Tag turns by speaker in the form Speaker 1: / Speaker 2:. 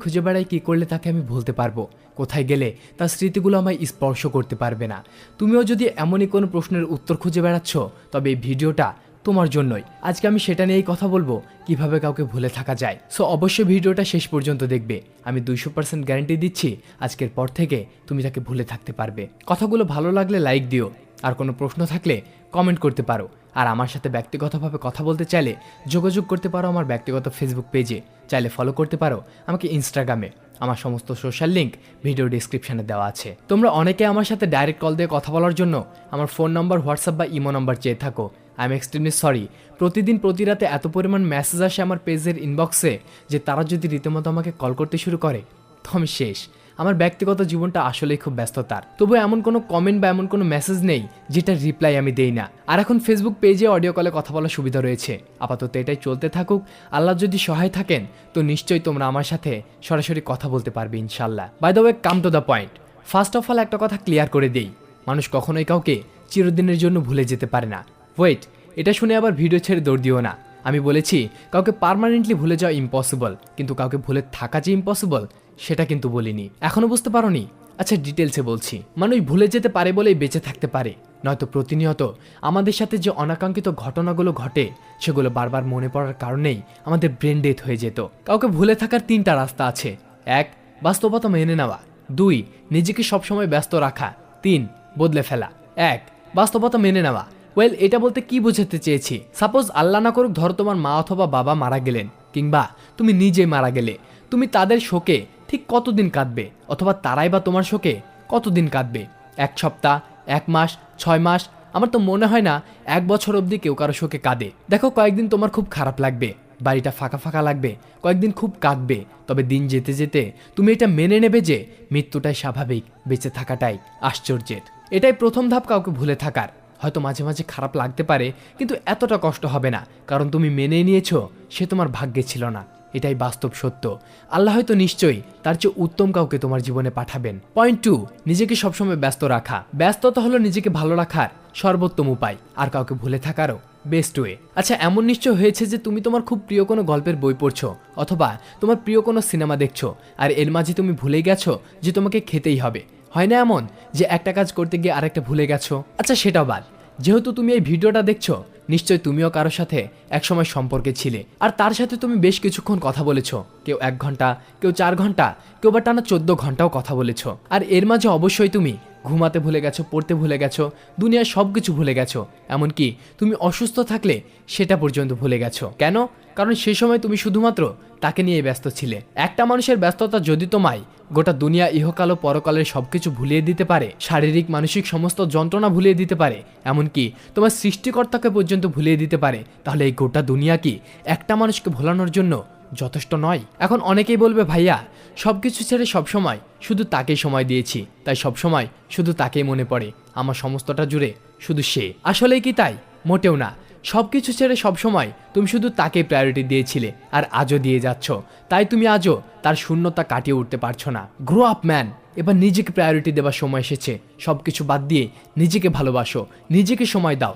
Speaker 1: খুঁজে বেড়াই কি করলে তাকে আমি ভুলতে পারবো, কোথায় গেলে তার স্মৃতিগুলো আমায় স্পর্শ করতে পারবে না। তুমিও যদি এমনই কোনো প্রশ্নের উত্তর খুঁজে বেড়াচ্ছ, তবে এই ভিডিওটা তোমার জন্যই। আজকে আমি সেটা নিয়েই কথা বলবো, কিভাবে কাউকে ভুলে থাকা যায়। সো অবশ্যই ভিডিওটা শেষ পর্যন্ত দেখবে। আমি 200% গ্যারান্টি দিচ্ছি আজকের পর থেকে তুমি তাকে ভুলে থাকতে পারবে। কথাগুলো ভালো লাগলে লাইক দিও, আর কোনো প্রশ্ন থাকলে কমেন্ট করতে পারো। আর আমার সাথে ব্যক্তিগতভাবে কথা বলতে চাইলে যোগাযোগ করতে পারো আমার ব্যক্তিগত ফেসবুক পেজে, চাইলে ফলো করতে পারো আমাকে ইনস্টাগ্রামে। আমার সমস্ত সোশ্যাল লিঙ্ক ভিডিও ডিসক্রিপশনে দেওয়া আছে। তোমরা অনেকে আমার সাথে ডাইরেক্ট কল দিয়ে কথা বলার জন্য আমার ফোন নম্বর, হোয়াটসঅ্যাপ বা ইমো নম্বর চেয়ে থাকো। I am extremely sorry. প্রতিদিন প্রতি রাতে এত পরিমাণ মেসেজ আসে আমার পেজের ইনবক্সে যে তারা যদি রীতিমতো আমাকে কল করতে শুরু করে তো আমি শেষ। আমার ব্যক্তিগত জীবনটা আসলেই খুব ব্যস্ততার, তবু এমন কোনো কমেন্ট বা এমন কোনো মেসেজ নেই যেটার রিপ্লাই আমি দেই না। আর এখন ফেসবুক পেজে অডিও কলে কথা বলার সুবিধা রয়েছে। আপাতত এটাই চলতে থাকুক। আল্লাহ যদি সহায় থাকেন তো নিশ্চয়ই তোমরা আমার সাথে সরাসরি কথা বলতে পারবে ইনশাল্লাহ। By the way, come to the point. First of all একটা কথা ক্লিয়ার করে দেই, মানুষ কখনোই কাউকে চিরদিনের জন্য ভুলে যেতে পারে না। ওয়েট, এটা শুনে আবার ভিডিও ছেড়ে দৌড় দিও না। আমি বলেছি কাউকে পার্মানেন্টলি ভুলে যাওয়া ইম্পসিবল, কিন্তু কাউকে ভুলে থাকা যে ইম্পসিবল সেটা কিন্তু বলিনি। এখনো বুঝতে পারোনি? আচ্ছা, ডিটেলসে বলছি। মানুষ ভুলে যেতে পারে বলেই বেঁচে থাকতে পারে, নয়তো প্রতিনিয়ত আমাদের সাথে যে অনাকাঙ্ক্ষিত ঘটনাগুলো ঘটে সেগুলো বারবার মনে পড়ার কারণেই আমাদের ব্রেন ডেথ হয়ে যেত। কাউকে ভুলে থাকার 3টা রাস্তা আছে। 1, বাস্তবতা মেনে নেওয়া। 2, নিজেকে সবসময় ব্যস্ত রাখা। 3, বদলে ফেলা। 1, বাস্তবতা মেনে নেওয়া। ওয়েল, এটা বলতে কি বোঝাতে চেয়েছি? সাপোজ আল্লাহ না করুক, ধরো তোমার মা অথবা বাবা মারা গেলেন, কিংবা তুমি নিজেই মারা গেলে। তুমি তাদের শোকে ঠিক কতদিন কাঁদবে, অথবা তারাই বা তোমার শোকে কতদিন কাঁদবে? 1 সপ্তাহ, 1 মাস, 6 মাস? আমার তো মনে হয় না 1 বছর অবধি কেউ কারো শোকে কাঁদে। দেখো, কয়েকদিন তোমার খুব খারাপ লাগবে, বাড়িটা ফাঁকা ফাঁকা লাগবে, কয়েকদিন খুব কাঁদবে, তবে দিন যেতে যেতে তুমি এটা মেনে নেবে যে মৃত্যুটাই স্বাভাবিক, বেঁচে থাকাটাই আশ্চর্যের। এটাই প্রথম ধাপ কাউকে ভুলে থাকার। হয়তো মাঝে মাঝে খারাপ লাগতে পারে, কিন্তু এতটা কষ্ট হবে না, কারণ তুমি মেনে নিয়েছো সে তোমার ভাগ্যে ছিল না। এটাই বাস্তব সত্য। আল্লাহ হয়তো নিশ্চয়ই তার চেয়ে উত্তম কাউকে তোমার জীবনে পাঠাবেন। পয়েন্ট 2, নিজেকে সবসময় ব্যস্ত রাখা। ব্যস্ততা হলো নিজেকে ভালো রাখার সর্বোত্তম উপায়, আর কাউকে ভুলে থাকারও বেস্ট ওয়ে। আচ্ছা, এমন নিশ্চয় হয়েছে যে তুমি তোমার খুব প্রিয় কোনো গল্পের বই পড়ছো, অথবা তোমার প্রিয় কোনো সিনেমা দেখছো, আর এর মাঝে তুমি ভুলে গেছো যে তোমাকে খেতেই হবে। হয় না এমন যে একটা কাজ করতে গিয়ে আরেকটা ভুলে গেছো? আচ্ছা, সেটাও বাদ। যেহেতু তুমি এই ভিডিওটা দেখছো, নিশ্চয় তুমিও কারোর সাথে একসময় সম্পর্কে ছিলে, আর তার সাথে তুমি বেশ কিছুক্ষণ কথা বলেছো। কেউ 1 ঘন্টা, কেউ 4 ঘন্টা, কেউ বা টানা 14 ঘন্টাও কথা বলেছো। আর এর মাঝে অবশ্যই তুমি ঘুমাতে ভুলে গেছো, পড়তে ভুলে গেছো, দুনিয়ার সবকিছু ভুলে গেছো। এমনকি তুমি অসুস্থ থাকলে সেটা পর্যন্ত ভুলে গেছো। কেন? কারণ সে সময় তুমি শুধুমাত্র তাকে নিয়ে ব্যস্ত ছিলে। একটা মানুষের ব্যস্ততা যদি তোমায় গোটা দুনিয়া, ইহকাল ও পরকালের সবকিছু ভুলিয়ে দিতে পারে, শারীরিক মানসিক সমস্ত যন্ত্রণা ভুলিয়ে দিতে পারে, এমনকি তোমার সৃষ্টিকর্তাকে পর্যন্ত ভুলিয়ে দিতে পারে, তাহলে এই গোটা দুনিয়া কি একটা মানুষকে ভোলানোর জন্য যথেষ্ট নয়? এখন অনেকেই বলবে, ভাইয়া সবকিছু ছেড়ে সবসময় শুধু তাকেই সময় দিয়েছি, তাই সবসময় শুধু তাকেই মনে পড়ে, আমার সমস্তটা জুড়ে শুধু সে। আসলেই কি তাই? মোটেও না। সবকিছু ছেড়ে সবসময় তুমি শুধু তাকে প্রায়োরিটি দিয়েছিলে, আর আজও দিয়ে যাচ্ছ। তাই তুমি আজও তার শূন্যতা কাটিয়ে উঠতে পারছো না। Grow up man. এবার নিজেকে প্রায়োরিটি দেওয়ার সময় এসেছে। সবকিছু বাদ দিয়ে নিজেকে ভালোবাসো, নিজেকে সময় দাও।